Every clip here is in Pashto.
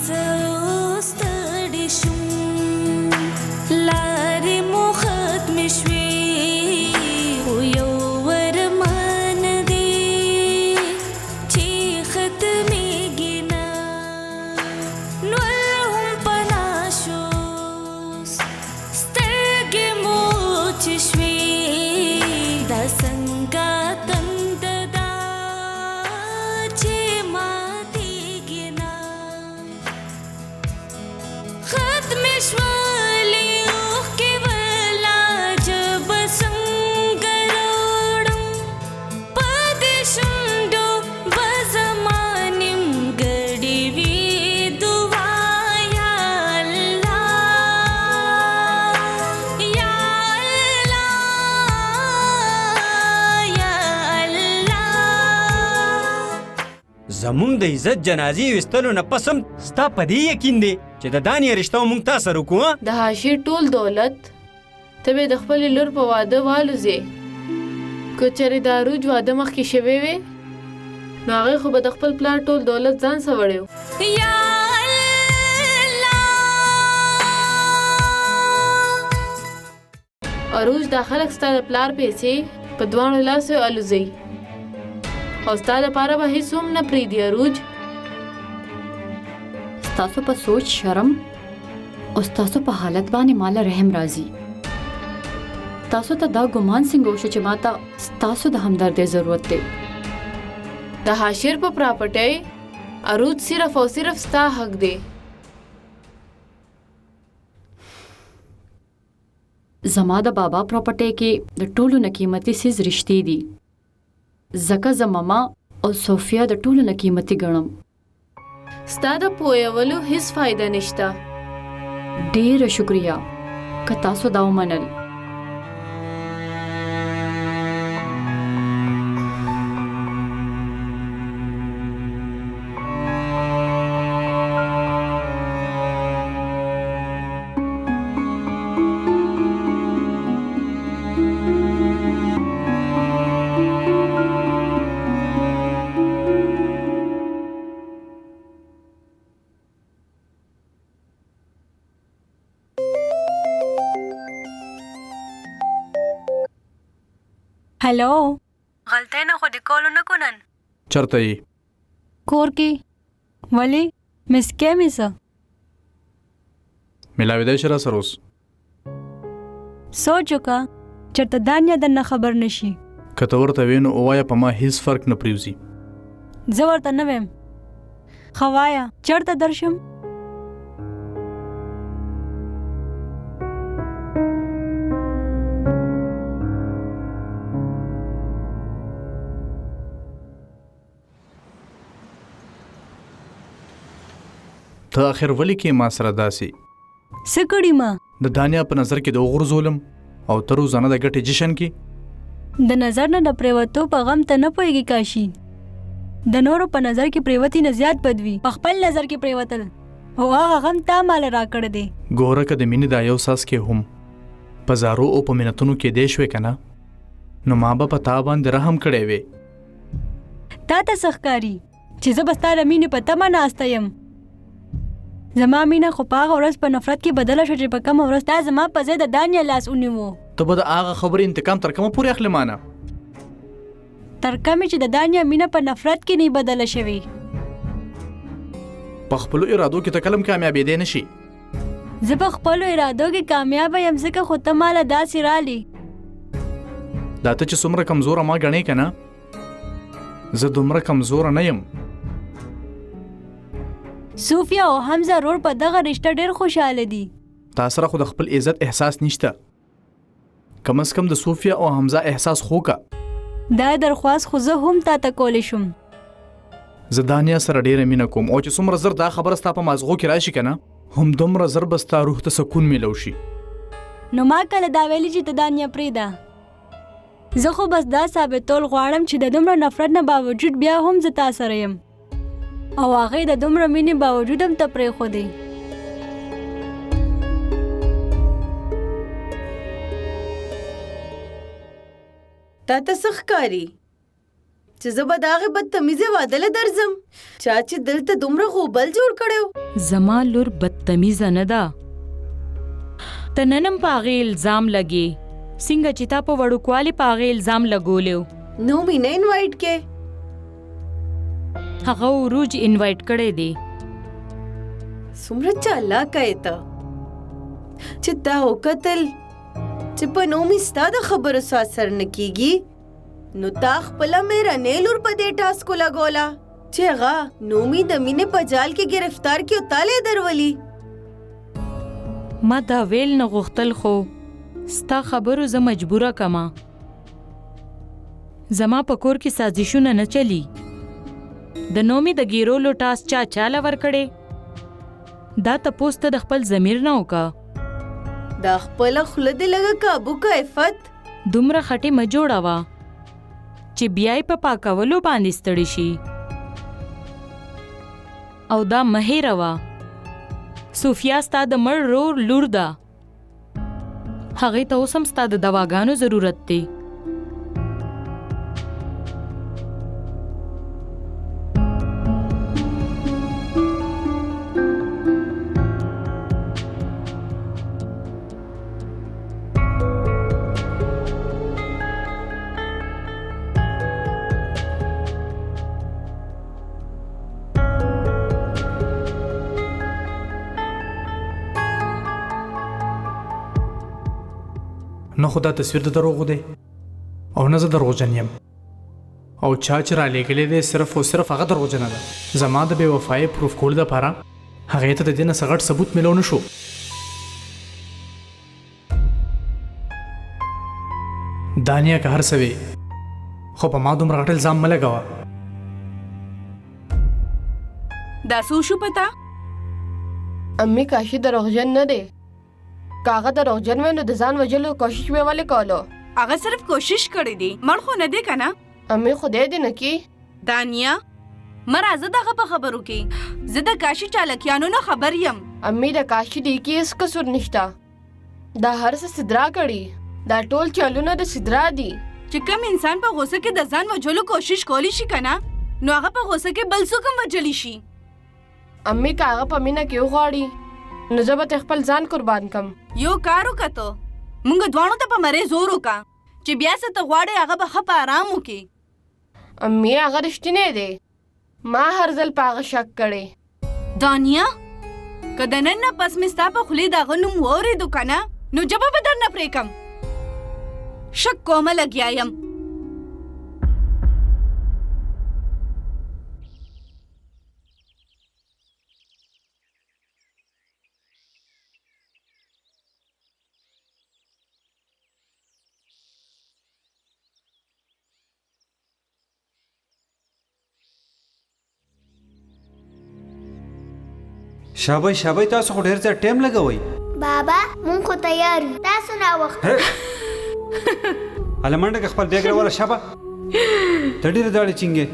زستړی شوم لارې مو ختمې شوې خو یو ارمان دی چې ختمېږي نه نور هم پناه شو سترګې مو چې شوې دا څنګه تنده ده چې ماتېږي نه ختمې شولې اوښکې ولا ژبه څنګه راوړم په دې شونډو به زما نیمګړې وي دعا یا الله یا الله یا الله. زمونږ د عزت جنازې ویستلو نه پس هم ستا په دې یقین دی چې د دانې رشته مونږ تا سره وکړو. د حاشې ټول دولت ته به د خپلې لور په واده والوځې. که چېرې د عروج واده مخکې شوی وی نو هغې خو به د خپل پلار ټول دولت ځان څه وړی و. یا الله. عروج دا خلک ستا د پلار پیسې په دواړو لاسو الوځي او ستا دپاره به هېڅ هم نه پرېږدي عروج. ستاسو په سوچ شرم او ستاسو په حالت باندې مالا رحم راځي. تاسو ته دا ګمان څنګه وشو چې ماته ستاسو د همدردۍ ضرورت دی؟ د حاشر په پراپرټۍ عروج صرف او صرف ستا حق دی. زما د بابا پراپرټۍ کې د ټولو نه قیمتي څیز رښتې دي، ځکه زه ماما او صوفیا د ټولو نه قیمتي ګڼم. ستا د پوهولو هیڅ فایده نشته. ډېره شکریه که تاسو دا ومنل. هلو غلطی نه خو دې کولو نه کو نن چرته یې؟ کور کې ولې مسکې مې څه ملاوېدی شي راسره اوس؟ سوچ وکړه چېرته دانیا درنه خبر نشي. که ته ورته وې نو ووایه په ما هېڅ فرق نه پرېوځي. زه ورته نه ویم. ښه وایه چېرته درشم؟ ته آخر ولې کې ما سره داسې څه کړي ما؟ د دانیا په نظر کې د وغورځولم او ته روزانه د ګټې جشن کې د نظر نه د پریوتو په غم ته نه پوهېږي کاشي. د نورو په نظر کې پریوتي نه زیات بد وي، په خپل نظر کې پریوتل او هغه غم تا ماله راکړی دی. ګوره که د مینې دا یو ساس کې هم په زارو او په منتونو کې دی شوې که نه نو ما به په تا باندې رحم کړی وې. تا ته څه ښکاري چې زه به ستا د مینې په تمه ناسته یم؟ زما مینه خو په هغه ورځ په نفرت کې بدله شوه چې په کومه ورځ تا زما په ځای د دانیا لاس ونیو. ته به د هغه خبرې انتقام تر کومه پورې اخلې مانه؟ تر کومې چې د دانیا مینه په نفرت کې نه بدله شوې. په خپلو ارادو کې ته کلم کامیابېدی نه شي. زه په خپلو ارادو کې کامیابه یم ځکه خو ته ماله داسې رالې. دا ته چې څومره کمزوره ما ګڼې که نه زه دومره کمزوره نه یم. صوفیا او حمزه رور په دغه رشته ډېر خوشحاله دي. تا سره خو د خپل عزت احساس نشته. کم از کم د صوفیا او حمزه احساس خو کا. دا درخواست خو زه هم تا ته کولی شم. زه دانیا سره ډېره مینه کوم او چې څومره زر دا خبره ستا په مازغو کې راشي که نه همدومره زر به ستا روح ته سکون میلو شي. نو ما کله دا ویلي چې ته دانیا پرېږده. زه خو بس دا ثابتول غواړم چې د دومره نفرت نه باوجود بیا هم زه تا سره یم او هغې د دومره مینې باوجود هم ته پرېښودې. تا ته څه ښکاري؟ چې زه به د هغې بدتمیزې واده له درځم چا چې دلته دومره غوبل جوړ کړی و. زما لور بدتمیزه نه ده. ته نن هم په هغې الزام لګې څنګه چې تا په وړوکوالي په هغې الزام لګولی و. نو مې نه انوایټ کې. هغه عروج انوایټ کړی دی. څومره چالاکه یې ته چې تا وکتل چې په نومې ستا د خبرو څه اثر نه کېږي نو تا خپله مېرنۍ لور په دې ټاسکو لګوله چې هغه نومې د مینې په جال کې ګرفتار کړي او تالی درولي. ما دا ویل نه غوښتل خو ستا خبرو زه مجبوره کما. زما په کور کې سازشونه نه چلی. د نومې د ګیرولو ټاس چاله ورکړې دا تپوس ته د خپل ضمیر نه وکا. دا خپله خوله دې لږه کابو کا عفت. دومره خټې مه جوړوه چې بیا یې په پاکولو باندې ستړي شي. او دا مه هېروه صوفیا ستا د مړ رور لور ده. هغې ته اوس هم ستا د دواګانو ضرورت دی. نه خو دا تصویر د دروغو دی او نه زه دروغجن یم او چا چې رالیږلی دی صرف او صرف هغه دروغجنه ده. زما د بې وفایۍ پروف کولو دپاره هغې ته د دې نه څه غټ ثبوت میلو نه شو. دانیه که هر څه وي خو په ما دومره غټ الزام مه لګوه. دا څه وشو پتا؟ امي کاشي دروغجن نه دی. کاغه دروغجن وای نو د ځان وجلو کوشش به ولې کولو؟ هغه صرف کوشش کړی دی مړ خو نه دی که نه؟ امي خدای دې نه کي. دانیه مه راځه دغه په خبرو کې. زه د کاشي چالاکیانو نه خبر یم. امي د کاشي دی کې هیڅ قصور نشته. دا هر څه سدرا کړي. دا ټول چلونه د سدرا دي. چې کوم انسان په غوسه کې د ځان وجلو کوشش کولی شي که نه نو هغه په غوسه کې بل څوک هم وجلی شي. امي که هغه په مینه کې وغواړي نو زه به خپل ځان قربان کم. یو کار وکړه مونږ دواړو ته په مرې زور وکړه چې بیا څه ته غواړې هغه به ښه په ارام وکړي. امي هغه رښتینی دی. ما هر ځل په هغه شک کړی. دانیه که د نن نه پس مې ستا په خولې د هغه نوم واورېدو که نه نو ژبه به درنه پرېږدم. شک کومه لګیا یم. شابه تاسو خو ډېر څه ټایم لګوئ. بابا مونږ خو تیار یو تاسو ناوخته. هله منډه که خپل بیګ راوله شابه ته ډېرې داړې چینګې.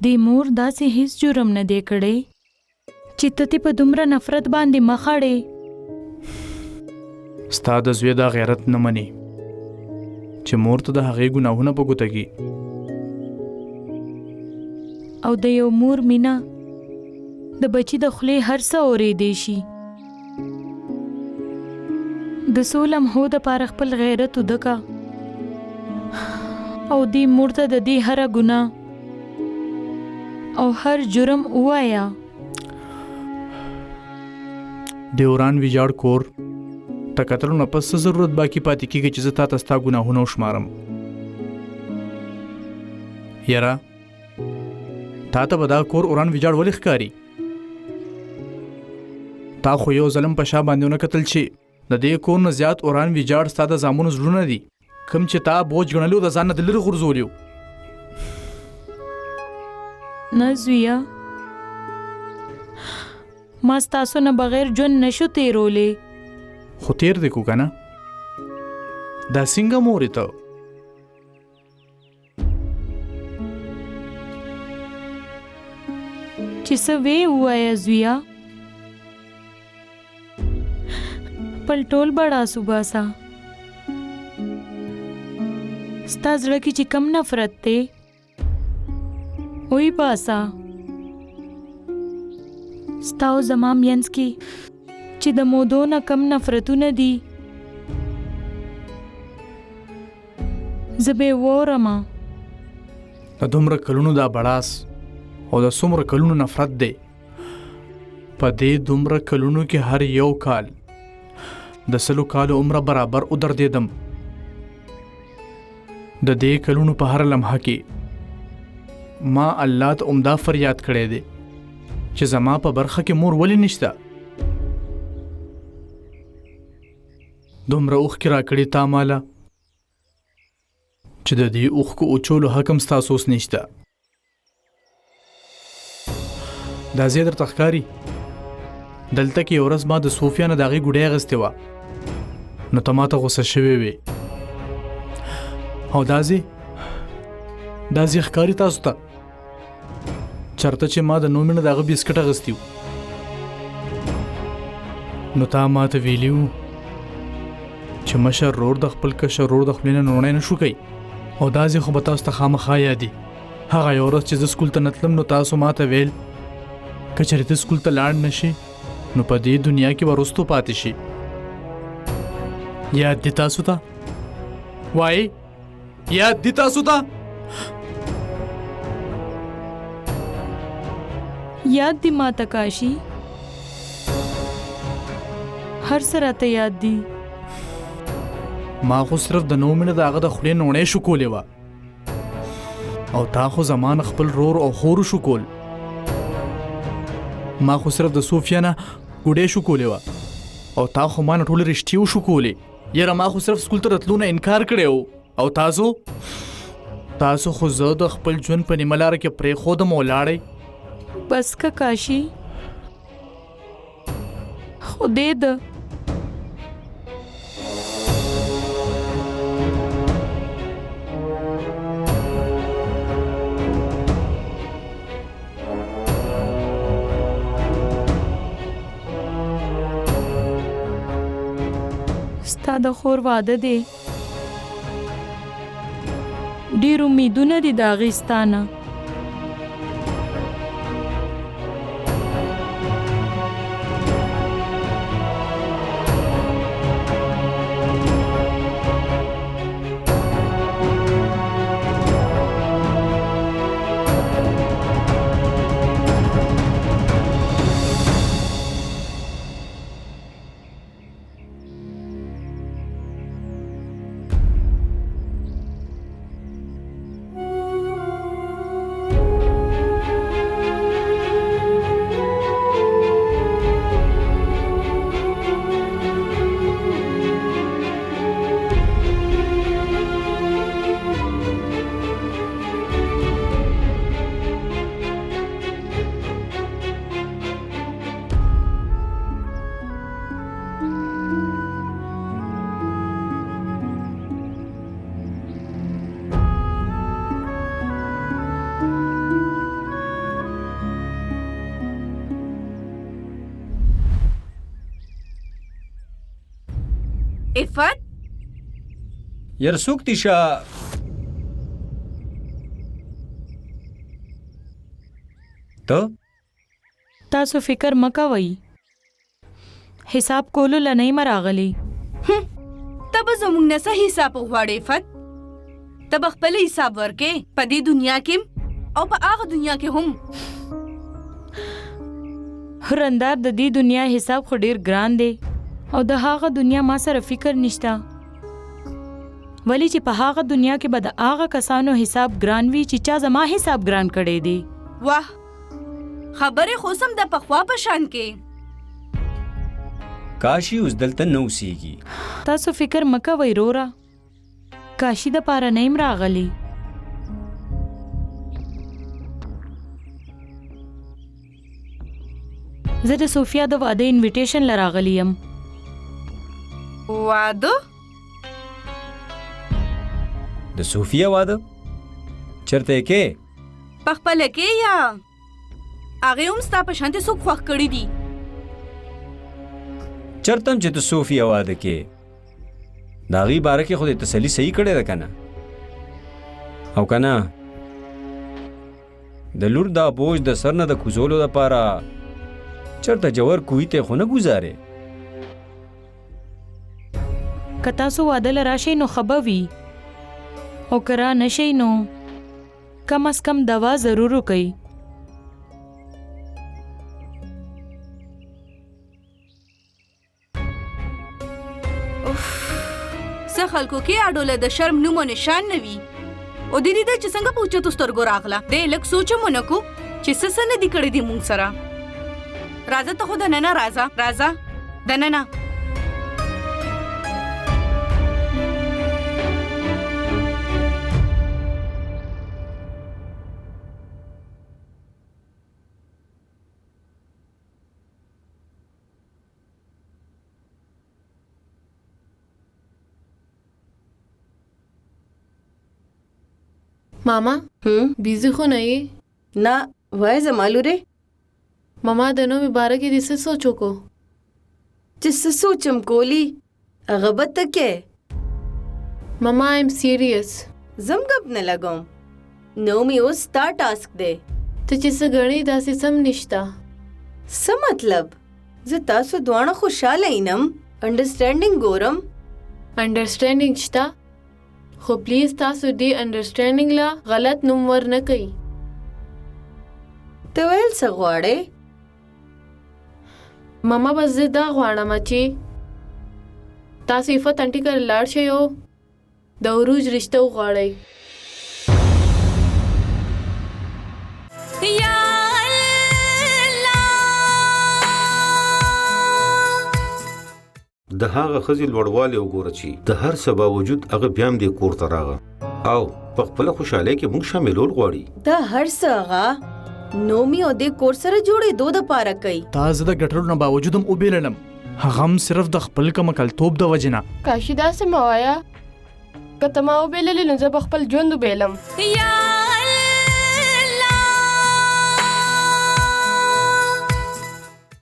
د مور داسې هیڅ جرم نه دی کړی چې ته په دومره نفرت باندې مخ اړې. ستا د زوی دا غیرت نه مني چې مور ته د هغې ګناهونه په ګوته کړي. او د یو مور مینه د بچی د خولې هر څه اورېدی شي. د څو لمحو دپاره خپل غیرت ودکه او دې مور ته د دې هره ګناه او هر جرم ووایا. د وران ویجاړ کور ته کتلو نه پس څه ضرورت باقي پاتې کېږي چې زه تا ته ستا ګناهونه وشمارم. یاره تا ته به دا کور وران ویجاړ ولې ښکاري؟ تا خو یو ظلم په شا باندې ونه کتل چې د دې کور نه زیات اوران ویجاړ ستا د زامنو زړونه دي کوم چې تا بوج ګڼلو د ځان نه د لرې غورځولیو. نه زویه، ما ستاسو نه بغیر ژوند نشو تیرولی. خو تیر دی کو که نه؟ دا څنګه مورې ته؟ چې څه وې ووایه زویه، خپل ټول بړاسو باسه. ستا زړه کې چې کم نفرت دی وی باسه. ستا او زما مینځ کې چې د مودو نه کم نفرتونه دي زه به یې وورمه. د دومره کلونو دا بړاس او د څومره کلونو نفرت دی، په دې دومره کلونو کې هر یو کال د 100 کالو عمره برابر ودرېدم. د دې کلونو په هر لمحه کې ما الله ته عمده فریاد کړی دی چې زما په برخه کې مور ولې نشته. دومره اوښکې راکړې تا ماله چې د دې اوښکو اچولو حق هم ستاسو اوس نشته. دا ځای درته ښکاري؟ دلته کې یو ورځ ما د صوفیا نه د هغې ګوډۍ اخیستې وه، نو ته ماته غوسه شوې وې. او دا ځای ښکاري تاسو ته چېرته چې ما د 9 مینه د هغه بسکټ اخیستي وو، نو تا ماته ویلي وو چې مشر ورور د خپل کشر ورور د خولې نه نوڼی نه شو کوي. او دا ځای خو به تاسو ته خامخا یادي. هغه یو ورځ چې زه سکول ته نه تلم نو تاسو ماته ویل که چېرې ته سکول ته لاړ نه شي نو په دې دنیا کې به رستو پاتې شي. یاد دي تاسو ته؟ وایي یاد دي تاسو ته؟ یاد دی ما ته کاشي، هر څه راته یاد دي. ما خو صرف د 9 مینه د هغه د خولې نوڼۍ شو کولې وه، او تا خو زمان خپل رور او خور شو کول. ما خو صرف د صوفیا نه ګوډۍ شو کولې وه، او تا خو ما نه ټولې رښتې وشو کولې. یاره ما خو صرف سکول ته راتلو نه انکار کړی و، او تاسو خو زه د خپل ژوند په نیمه لاره کې پرېښودم او لاړئ. بس که کاشي خدای ده. ستا د خور واده دی، ډېر امیدونه دي د هغې ستا نه. عفت یار څوک دي شه؟ ته تاسو فکر مه کوئ، حساب کولو له نه یم راغلی. ته به زموږ نه څه حساب وغواړې عفت؟ ته به خپل حساب ورکې په دې دنیا کې او په هغه دنیا کې هم. رندار د دې دنیا حساب خو ډیر ګران دی او د هغه دنیا ما سره فکر نشته، ولی چې په هغه دنیا کې به د هغه کسانو حساب ګران وي چې چا زما حساب ګران کړی دی. واه، خبرې خو سم د پخوا په شان کې. کاشي اوس دلته نه اوسېږي. تاسو فکر مکه وای رورا کاشي د پاره نیم راغلی. زه د صوفیا د واده انویټیشن لراغلی یم. واده؟ د صوفیا واده چرته یې کې؟ پخپله کې یا هغې هم ستا په شانتې څوک خوښ کړي دي؟ چرته هم چې د صوفیا واده کې د هغې باره کې خو د تسلي صحیح کړې ده که نه؟ او که نه د لور دا بوج د سر نه د کوزولو دپاره چرته جوور کوی ته خو نه ګزارې؟ که تاسو واده له راشئ نو ښه به وي او که را نشئ نو کم از کم دوا ضرور وکئ. څه خلکو کې اډوله د شرم نوم و نشان نه وي. او دیدی دا چې څنګه په اوچتو سترګو راغله دی لږ سوچ هم ونه کړو چې څه نه دي کړي دي موږ سره. راځه ته خو دننه راځه دننه. ماما بیزی خو نه یې؟ نه وای زما لورې ماما د نومې باره کې دې څه سوچ وکړو؟ چې څه سوچم کولی هغه به ته کې. ماما ایم سیریس. زم ګپ نه لګوم. نومې اوس ستا ټاسک دی. ته چې څه ګڼې داسې سم نشته. څه مطلب؟ زه تاسو دواړه خوشحاله ینم. انډرسټینډینګ ګورم. انډرسټینډینګ شته خو پلیز تاسو دې انډرسټینډینګ لا غلط نوم ور نه کوي. ته ویل څه غواړې؟ ماما بس زه دا غواړم چې تاسو عفت انټي کره لاړ شئ او د عروج رشته وغواړئ. یا د هغه ښځې لوړوالی وګوره چې د هر څه باوجود هغه بیا هم دې کور ته راغه او په خپله خوشحالۍ کې موږ شاملول غواړي. دا هر څه هغه نومي او دې کور سره جوړېدو دپاره کوي. تا زه د ګټلو نه باوجود هم وبېللم، هغه هم صرف د خپل کمکلتوب د وجې نه. کاشي داسې مه وایه، که ته ما وبېللې نو زه به خپل ژوند وبېلم. یا